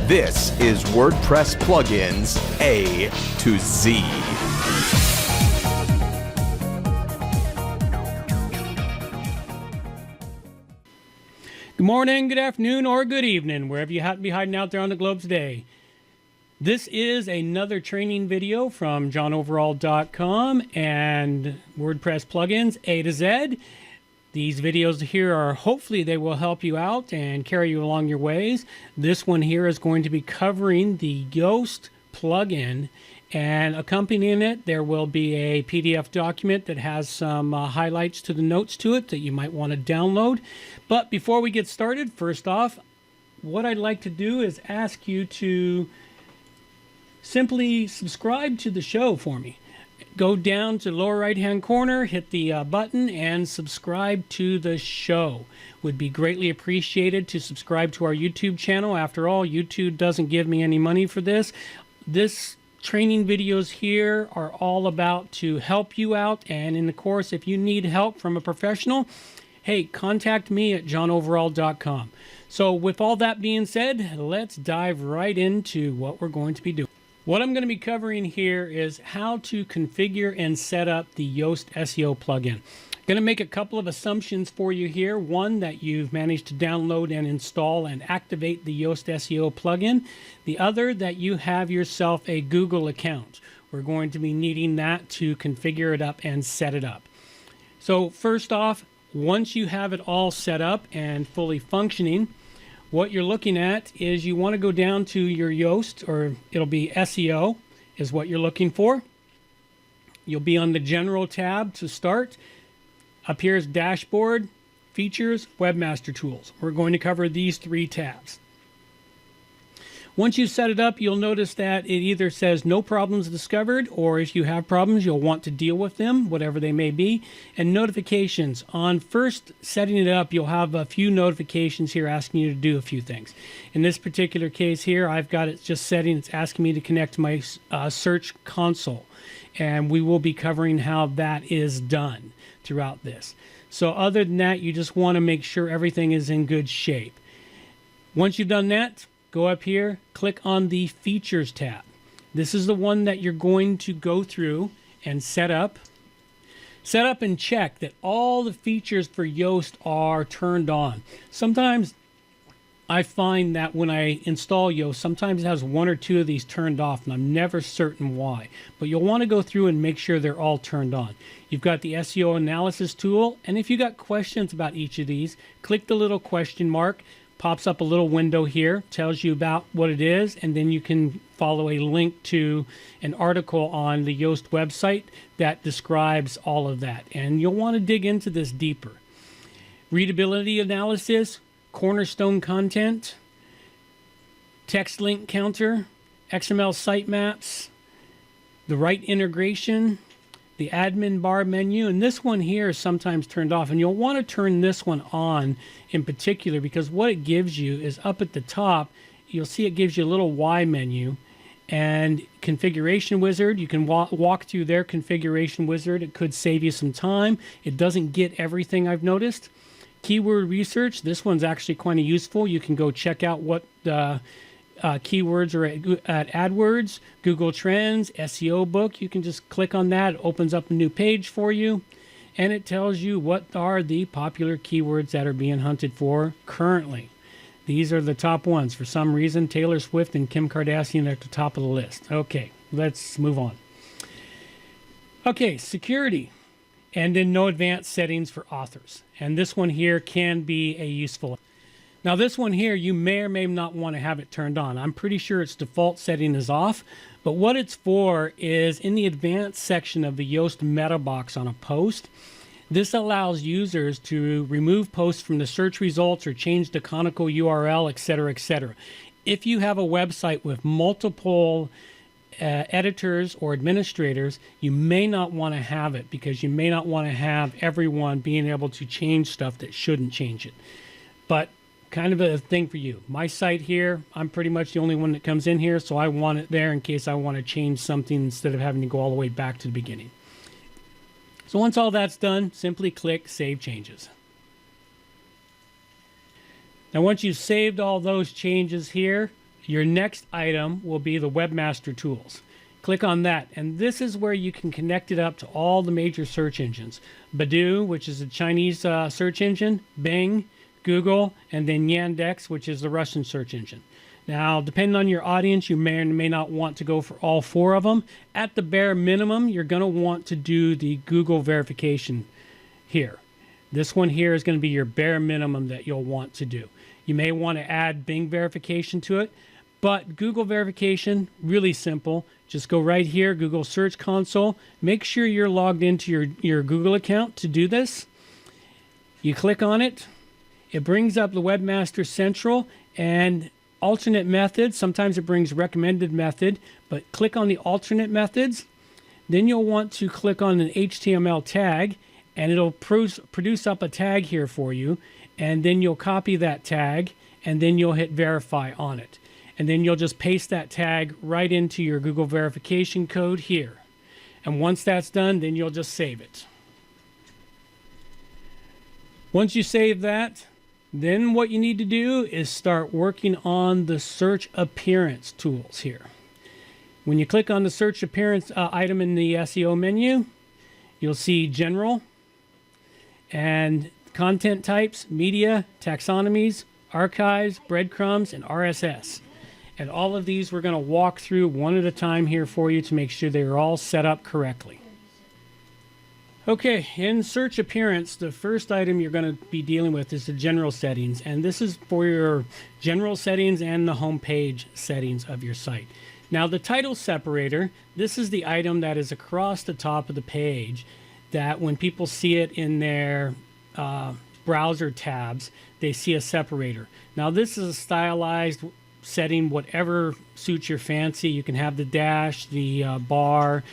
This is WordPress Plugins A to Z. Good morning, good afternoon, or good evening, wherever you happen to be hiding out there on the globe today. This is another training video from johnoverall.com and WordPress Plugins A to Z. These videos here are, hopefully they will help you out and carry you along your ways. This one here is going to be covering the Yoast plugin, and accompanying it there will be a PDF document that has some highlights to the notes to it that you might want to download. But before we get started, first off, what I'd like to do is ask you to simply subscribe to the show for me. Go down to the lower right hand corner, hit the button and subscribe to the show. Would be greatly appreciated to subscribe to our YouTube channel. After all, YouTube doesn't give me any money for this. This training videos here are all about to help you out, and in the course, if you need help from a professional, hey, contact me at johnoverall.com. So with all that being said, let's dive right into what we're going to be doing. What I'm going to be covering here is how to configure and set up the Yoast SEO plugin. I'm going to make a couple of assumptions for you here. One, that you've managed to download and install and activate the Yoast SEO plugin. The other, that you have yourself a Google account. We're going to be needing that to configure it up and set it up. So first off, once you have it all set up and fully functioning, what you're looking at is you want to go down to your Yoast, or it'll be SEO is what you're looking for. You'll be on the General tab to start. Up here is Dashboard, Features, Webmaster Tools. We're going to cover these three tabs. Once you set it up, you'll notice that it either says no problems discovered, or if you have problems, you'll want to deal with them, whatever they may be. And notifications. On first setting it up, you'll have a few notifications here asking you to do a few things. In this particular case here, I've got it just setting. It's asking me to connect to my search console. And we will be covering how that is done throughout this. So other than that, you just want to make sure everything is in good shape. Once you've done that, go up here, click on the Features tab. This is the one that you're going to go through and set up. Set up and check that all the features for Yoast are turned on. Sometimes I find that when I install Yoast, sometimes it has one or two of these turned off, and I'm never certain why. But you'll want to go through and make sure they're all turned on. You've got the SEO analysis tool, and if you got questions about each of these, click the little question mark. Pops up a little window here, tells you about what it is, and then you can follow a link to an article on the Yoast website that describes all of that. And you'll want to dig into this deeper. Readability analysis, cornerstone content, text link counter, XML sitemaps, the right integration, the admin bar menu, and this one here is sometimes turned off, and you'll want to turn this one on in particular, because what it gives you is up at the top, you'll see it gives you a little Y menu and configuration wizard. You can walk through their configuration wizard. It could save you some time. It doesn't get everything, I've noticed. Keyword research, this one's actually kind of useful. You can go check out what keywords are at AdWords, Google Trends, SEO book. You can just click on that. It opens up a new page for you, and it tells you what are the popular keywords that are being hunted for currently. These are the top ones. For some reason, Taylor Swift and Kim Kardashian are at the top of the list. Okay, let's move on. Okay, security, and then no advanced settings for authors. And this one here can be a useful. Now this one here, you may or may not want to have it turned on. I'm pretty sure its default setting is off, but what it's for is in the advanced section of the Yoast meta box on a post. This allows users to remove posts from the search results or change the canonical URL, etc., etc. If you have a website with multiple editors or administrators, you may not want to have it, because you may not want to have everyone being able to change stuff that shouldn't change it. But kind of a thing for you. My site here, I'm pretty much the only one that comes in here, so I want it there in case I want to change something instead of having to go all the way back to the beginning. So once all that's done, simply click Save Changes. Now once you've saved all those changes here, your next item will be the Webmaster Tools. Click on that, and this is where you can connect it up to all the major search engines. Baidu, which is a Chinese search engine, Bing, Google, and then Yandex, which is the Russian search engine. Now, depending on your audience, you may or may not want to go for all 4 of them. At the bare minimum, you're going to want to do the Google verification here. This one here is going to be your bare minimum that you'll want to do. You may want to add Bing verification to it, but Google verification, really simple. Just go right here, Google Search Console. Make sure you're logged into your Google account to do this. You click on it. It brings up the Webmaster Central and alternate methods. Sometimes it brings recommended method, but click on the alternate methods. Then you'll want to click on an HTML tag, and it'll produce up a tag here for you. And then you'll copy that tag, and then you'll hit verify on it. And then you'll just paste that tag right into your Google verification code here. And once that's done, then you'll just save it. Once you save that, then what you need to do is start working on the search appearance tools here. When you click on the search appearance item in the SEO menu, you'll see general and content types, media, taxonomies, archives, breadcrumbs, and RSS. And all of these we're going to walk through one at a time here for you to make sure they're all set up correctly. Okay, in search appearance, the first item you're going to be dealing with is the general settings. And this is for your general settings and the home page settings of your site. Now the title separator, this is the item that is across the top of the page that when people see it in their browser tabs, they see a separator. Now this is a stylized setting, whatever suits your fancy. You can have the dash, the bar,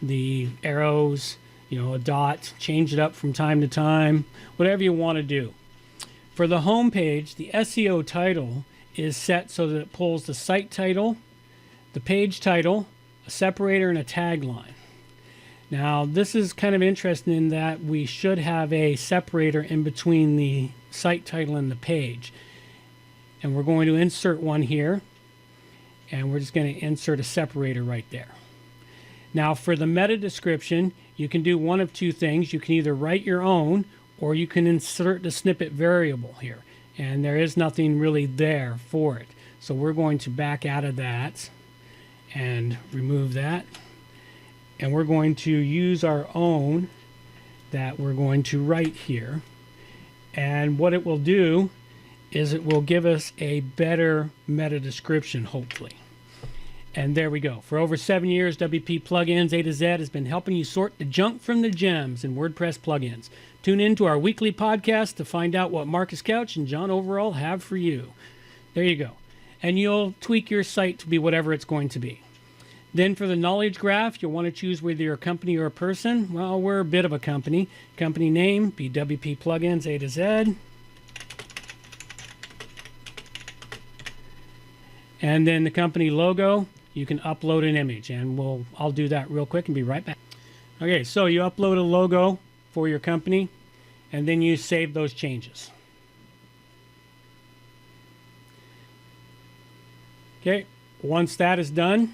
the arrows, a dot, change it up from time to time, whatever you want to do. For the home page, the SEO title is set so that it pulls the site title, the page title, a separator, and a tagline. Now this is kind of interesting in that we should have a separator in between the site title and the page. And we're going to insert one here, and we're just going to insert a separator right there. Now for the meta description, you can do one of 2 things. You can either write your own, or you can insert the snippet variable here. And there is nothing really there for it. So we're going to back out of that and remove that. And we're going to use our own that we're going to write here. And what it will do is it will give us a better meta description, hopefully. And there we go. For over 7 years, WP Plugins A to Z has been helping you sort the junk from the gems in WordPress plugins. Tune in to our weekly podcast to find out what Marcus Couch and John Overall have for you. There you go. And you'll tweak your site to be whatever it's going to be. Then for the knowledge graph, you'll want to choose whether you're a company or a person. Well, we're a bit of a company. Company name, be WP Plugins A to Z. And then the company logo, you can upload an image, and I'll do that real quick and be right back. Okay, so you upload a logo for your company, and then you save those changes. Okay, once that is done,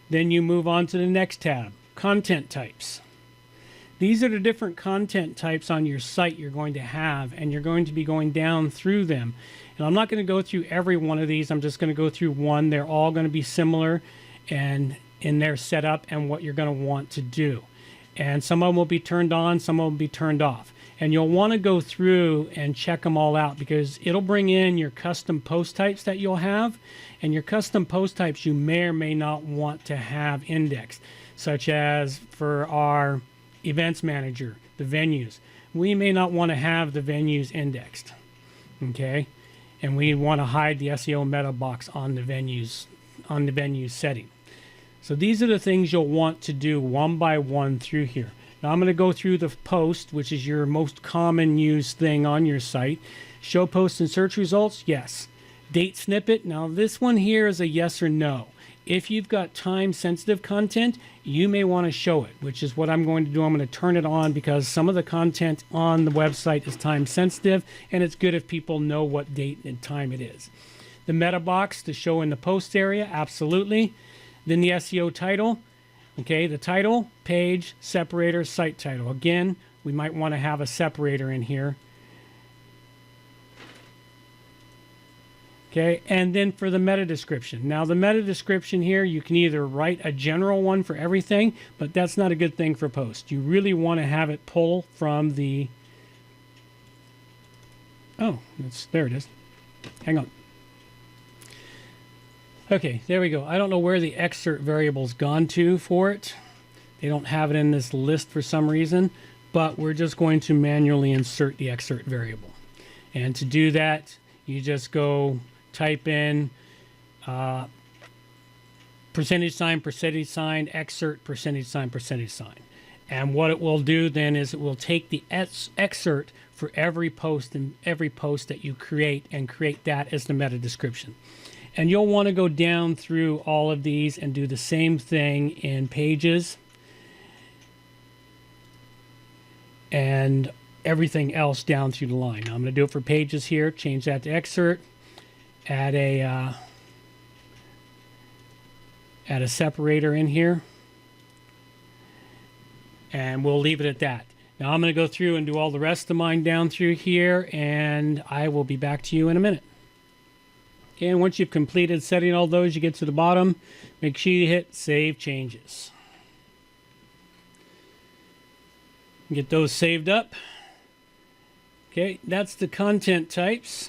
then you move on to the next tab, content types. These are the different content types on your site you're going to have, and you're going to be going down through them. And I'm not going to go through every one of these. I'm just going to go through one. They're all going to be similar and in their setup and what you're going to want to do. And some of them will be turned on, some of them will be turned off. And you'll want to go through and check them all out, because it'll bring in your custom post types that you'll have. And your custom post types you may or may not want to have indexed, such as for our events manager, the venues. We may not want to have the venues indexed, okay? And we want to hide the SEO meta box on the venues setting. So these are the things you'll want to do one by one through here. Now I'm going to go through the post, which is your most common used thing on your site. Show posts and search results, yes. Date snippet, now this one here is a yes or no. If you've got time sensitive content, you may want to show it, which is what I'm going to do. I'm going to turn it on because some of the content on the website is time sensitive, and it's good if people know what date and time it is. The meta box to show in the posts area, absolutely. Then the SEO title, okay, the title, page, separator, site title. Again, we might want to have a separator in here. Okay, and then for the meta description. Now the meta description here, you can either write a general one for everything, but that's not a good thing for posts. You really want to have it pull from the... Oh, there it is. Hang on. Okay, there we go. I don't know where the excerpt variable's gone to for it. They don't have it in this list for some reason, but we're just going to manually insert the excerpt variable. And to do that, you just go type in percentage sign, excerpt, percentage sign. And what it will do then is it will take the excerpt for every post that you create and create that as the meta description. And you'll want to go down through all of these and do the same thing in pages and everything else down through the line. Now I'm going to do it for pages here, change that to excerpt, add a separator in here, and we'll leave it at that. Now I'm going to go through and do all the rest of mine down through here, and I will be back to you in a minute. Okay, and once you've completed setting all those, you get to the bottom, make sure you hit Save Changes. Get those saved up. Okay, that's the content types.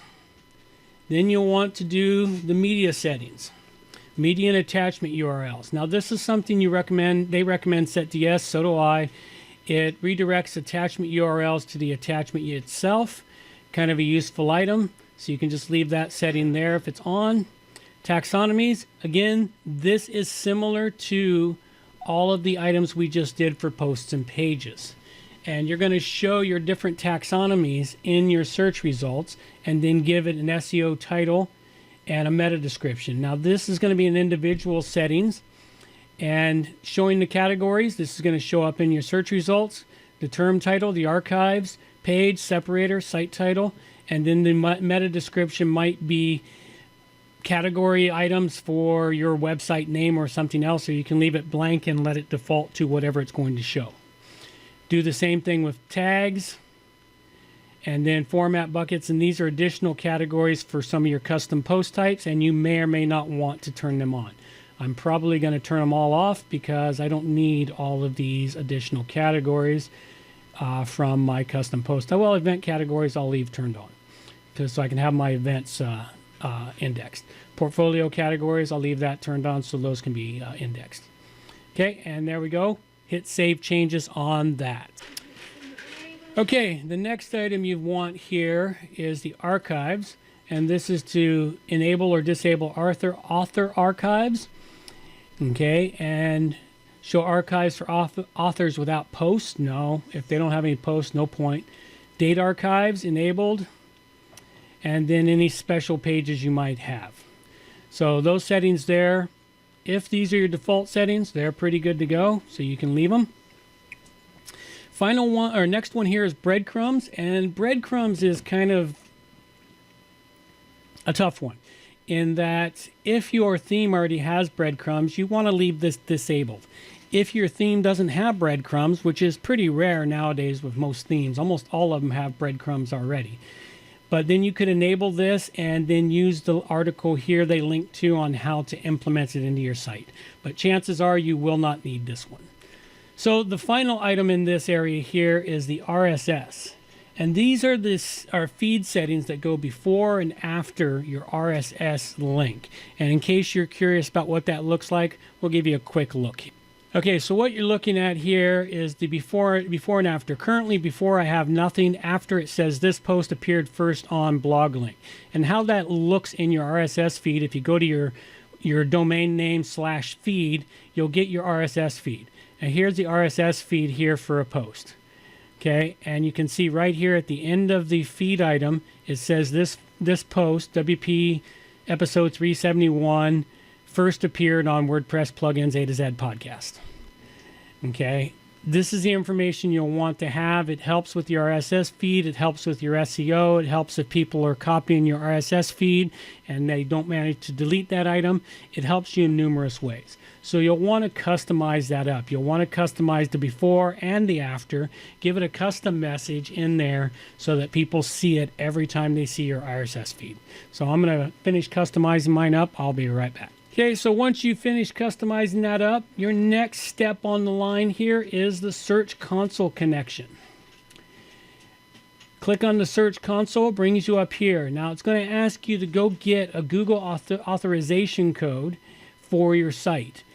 Then you'll want to do the media settings. Media and attachment URLs. Now this is something they recommend set to yes, so do I. It redirects attachment URLs to the attachment itself. Kind of a useful item. So you can just leave that setting there if it's on. Taxonomies, again, this is similar to all of the items we just did for posts and pages. And you're going to show your different taxonomies in your search results and then give it an SEO title and a meta description. Now this is going to be an individual settings, and showing the categories, this is going to show up in your search results, the term title, the archives, page, separator, site title, and then the meta description might be category items for your website name or something else, or you can leave it blank and let it default to whatever it's going to show. Do the same thing with tags, and then format buckets, and these are additional categories for some of your custom post types, and you may or may not want to turn them on. I'm probably going to turn them all off because I don't need all of these additional categories from my custom post. Well, event categories I'll leave turned on so I can have my events indexed. Portfolio categories, I'll leave that turned on so those can be indexed. Okay, and there we go. Hit Save Changes on that. Okay, the next item you want here is the archives, and this is to enable or disable author archives. Okay, and show archives for authors without posts. No, if they don't have any posts, no point. Date archives enabled, and then any special pages you might have. So those settings there, if these are your default settings, they're pretty good to go, so you can leave them. Final one, or next one here is breadcrumbs, and breadcrumbs is kind of a tough one in that if your theme already has breadcrumbs, you want to leave this disabled. If your theme doesn't have breadcrumbs, which is pretty rare nowadays with most themes, almost all of them have breadcrumbs already. But then you could enable this and then use the article here they link to on how to implement it into your site. But chances are you will not need this one. So the final item in this area here is the RSS. And these are feed settings that go before and after your RSS link. And in case you're curious about what that looks like, we'll give you a quick look. Okay, so what you're looking at here is the before and after. Currently, before I have nothing. After it says this post appeared first on blog link. And how that looks in your RSS feed, if you go to your domain name /feed, you'll get your RSS feed. And here's the RSS feed here for a post. Okay, and you can see right here at the end of the feed item, it says this post, WP episode 371, first appeared on WordPress Plugins A to Z podcast. Okay, This is the information you'll want to have. It helps with your RSS feed. It helps with your SEO. It helps if people are copying your RSS feed and they don't manage to delete that item. It helps you in numerous ways. So you'll want to customize that up. You'll want to customize the before and the after. Give it a custom message in there so that people see it every time they see your RSS feed. So I'm going to finish customizing mine up. I'll be right back. Okay, so once you finish customizing that up, your next step on the line here is the Search Console connection. Click on the Search Console, brings you up here. Now it's going to ask you to go get a Google authorization code for your site.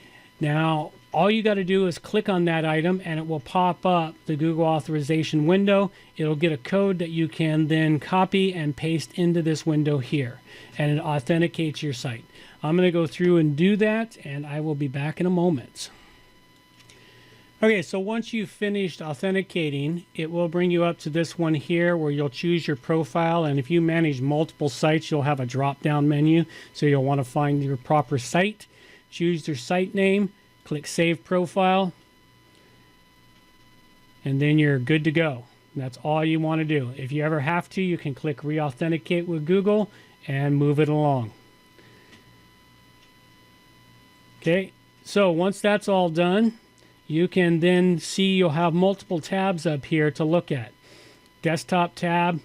Now, all you got to do is click on that item and it will pop up the Google authorization window. It'll get a code that you can then copy and paste into this window here, and it authenticates your site. I'm going to go through and do that, and I will be back in a moment. Okay, so once you've finished authenticating, it will bring you up to this one here where you'll choose your profile, and if you manage multiple sites, you'll have a drop-down menu, so you'll want to find your proper site, choose your site name, click Save Profile, and then you're good to go. That's all you want to do. If you ever have to, you can click Re-Authenticate with Google and move it along. Okay, so once that's all done, you can then see you'll have multiple tabs up here to look at. Desktop tab,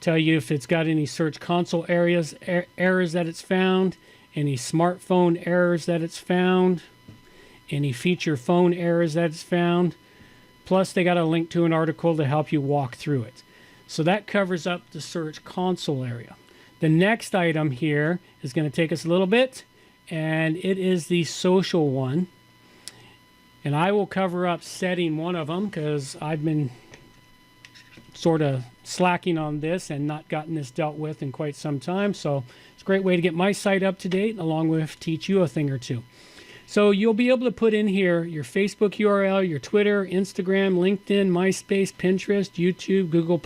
tell you if it's got any Search Console errors that it's found, any smartphone errors that it's found, any feature phone errors that it's found. Plus, they got a link to an article to help you walk through it. So that covers up the Search Console area. The next item here is going to take us a little bit, and it is the social one. And I will cover up setting one of them because I've been sort of slacking on this and not gotten this dealt with in quite some time. So it's a great way to get my site up to date along with teach you a thing or two. So you'll be able to put in here your Facebook URL, your Twitter, Instagram, LinkedIn, MySpace, Pinterest, YouTube, Google+.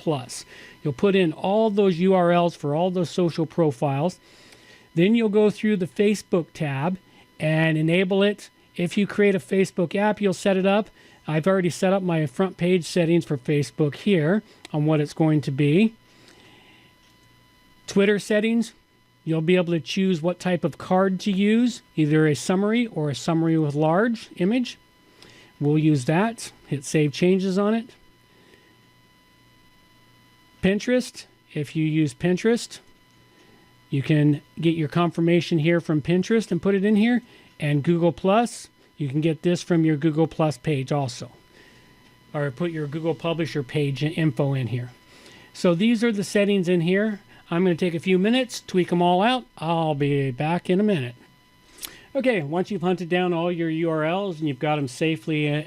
You'll put in all those URLs for all those social profiles. Then you'll go through the Facebook tab and enable it. If you create a Facebook app, you'll set it up. I've already set up my front page settings for Facebook here on what it's going to be. Twitter settings, you'll be able to choose what type of card to use, either a summary or a summary with large image. We'll use that. Hit Save Changes on it. Pinterest, if you use Pinterest, you can get your confirmation here from Pinterest and put it in here. And Google+, you can get this from your Google+ page also. Or put your Google Publisher page info in here. So these are the settings in here. I'm going to take a few minutes, tweak them all out. I'll be back in a minute. Okay, once you've hunted down all your URLs and you've got them safely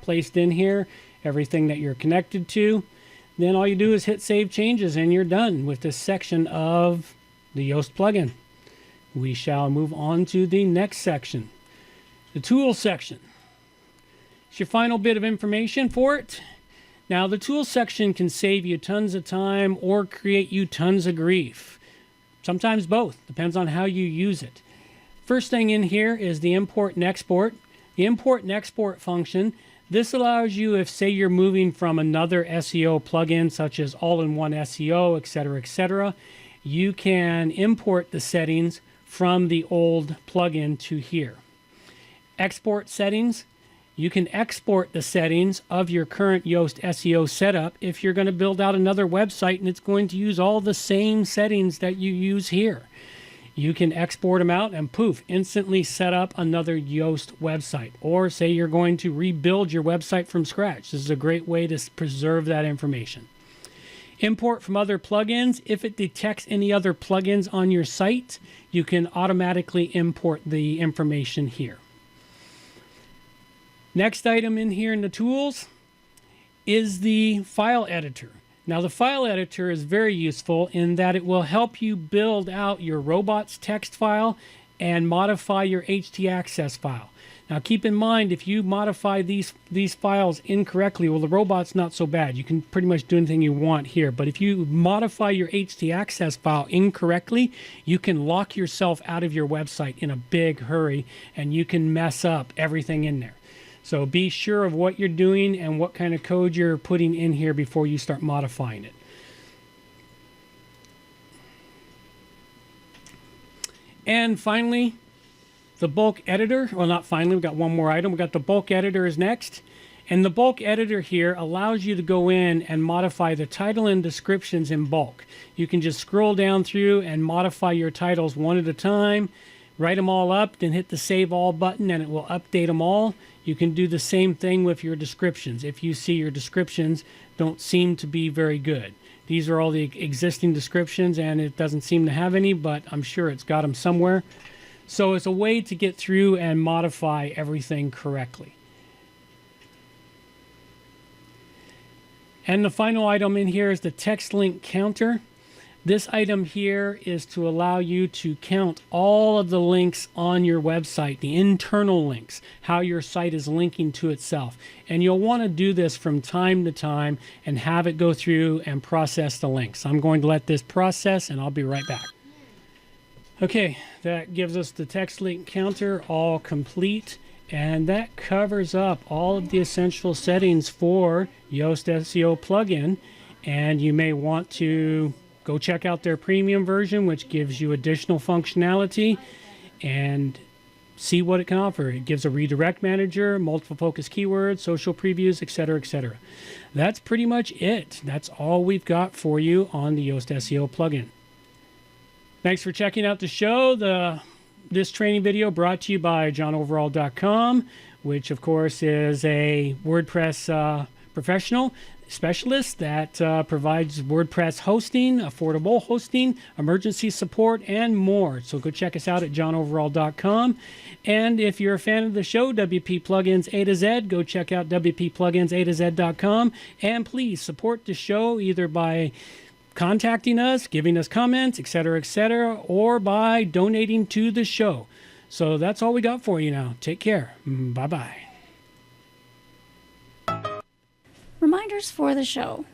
placed in here, everything that you're connected to, then all you do is hit Save Changes and you're done with this section of the Yoast plugin. We shall move on to the next section, the Tools section. It's your final bit of information for it. Now, the Tools section can save you tons of time or create you tons of grief. Sometimes both, depends on how you use it. First thing in here is the import and export. The import and export function, this allows you if, say, you're moving from another SEO plugin such as All-in-One SEO, etc., you can import the settings from the old plugin to here. Export settings, you can export the settings of your current Yoast SEO setup if you're going to build out another website and it's going to use all the same settings that you use here. You can export them out and poof, instantly set up another Yoast website. Or say you're going to rebuild your website from scratch. This is a great way to preserve that information. Import from other plugins. If it detects any other plugins on your site, you can automatically import the information here. Next item in here in the tools is the file editor. Now the file editor is very useful in that it will help you build out your robots text file and modify your htaccess file. Now keep in mind, if you modify these files incorrectly, well, the robot's not so bad. You can pretty much do anything you want here. But if you modify your htaccess file incorrectly, you can lock yourself out of your website in a big hurry and you can mess up everything in there. So be sure of what you're doing and what kind of code you're putting in here before you start modifying it. And finally, the bulk editor. Well, not finally, we've got one more item. We've got the bulk editor is next. And the bulk editor here allows you to go in and modify the title and descriptions in bulk. You can just scroll down through and modify your titles one at a time, write them all up, then hit the Save All button and it will update them all. You can do the same thing with your descriptions if you see your descriptions don't seem to be very good. These are all the existing descriptions and it doesn't seem to have any, but I'm sure it's got them somewhere. So it's a way to get through and modify everything correctly. And the final item in here is the text link counter. This item here is to allow you to count all of the links on your website, the internal links, how your site is linking to itself. And you'll want to do this from time to time and have it go through and process the links. I'm going to let this process and I'll be right back. Okay, that gives us the text link counter all complete. And that covers up all of the essential settings for Yoast SEO plugin. And you may want to go check out their premium version, which gives you additional functionality, and see what it can offer. It gives a redirect manager, multiple focus keywords, social previews, etc., etc. That's pretty much it. That's all we've got for you on the Yoast SEO plugin. Thanks for checking out the show. This training video brought to you by johnoverall.com, which of course is a WordPress professional specialist that provides WordPress hosting, affordable hosting, emergency support, and more. So go check us out at johnoverall.com. And if you're a fan of the show, WP Plugins A to Z, go check out wppluginsa to z.com. And please support the show either by contacting us, giving us comments, etc., or by donating to the show. So that's all we got for you now. Take care. Bye-bye. Reminders for the show.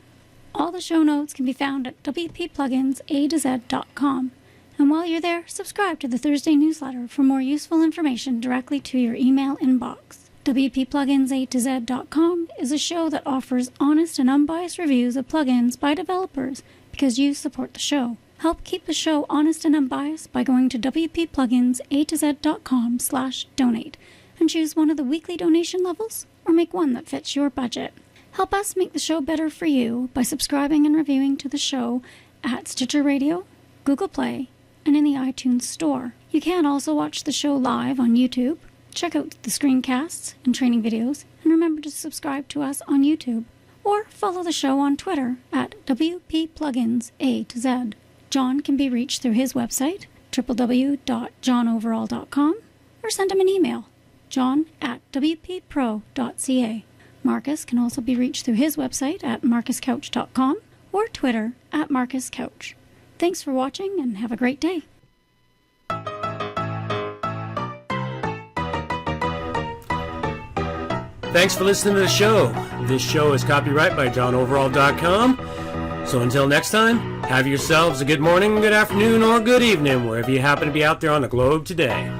All the show notes can be found at wppluginsa to z.com. And while you're there, subscribe to the Thursday newsletter for more useful information directly to your email inbox. wppluginsa to z.com is a show that offers honest and unbiased reviews of plugins by developers because you support the show. Help keep the show honest and unbiased by going to wppluginsa to z.com/donate and choose one of the weekly donation levels or make one that fits your budget. Help us make the show better for you by subscribing and reviewing to the show at Stitcher Radio, Google Play, and in the iTunes Store. You can also watch the show live on YouTube, check out the screencasts and training videos, and remember to subscribe to us on YouTube. Or follow the show on Twitter at wppluginsa to z. John can be reached through his website, www.johnoverall.com, or send him an email, john@wppro.ca. Marcus can also be reached through his website at marcuscouch.com or Twitter at marcuscouch. Thanks for watching and have a great day. Thanks for listening to the show. This show is copyright by johnoverall.com. So until next time, have yourselves a good morning, good afternoon, or good evening, wherever you happen to be out there on the globe today.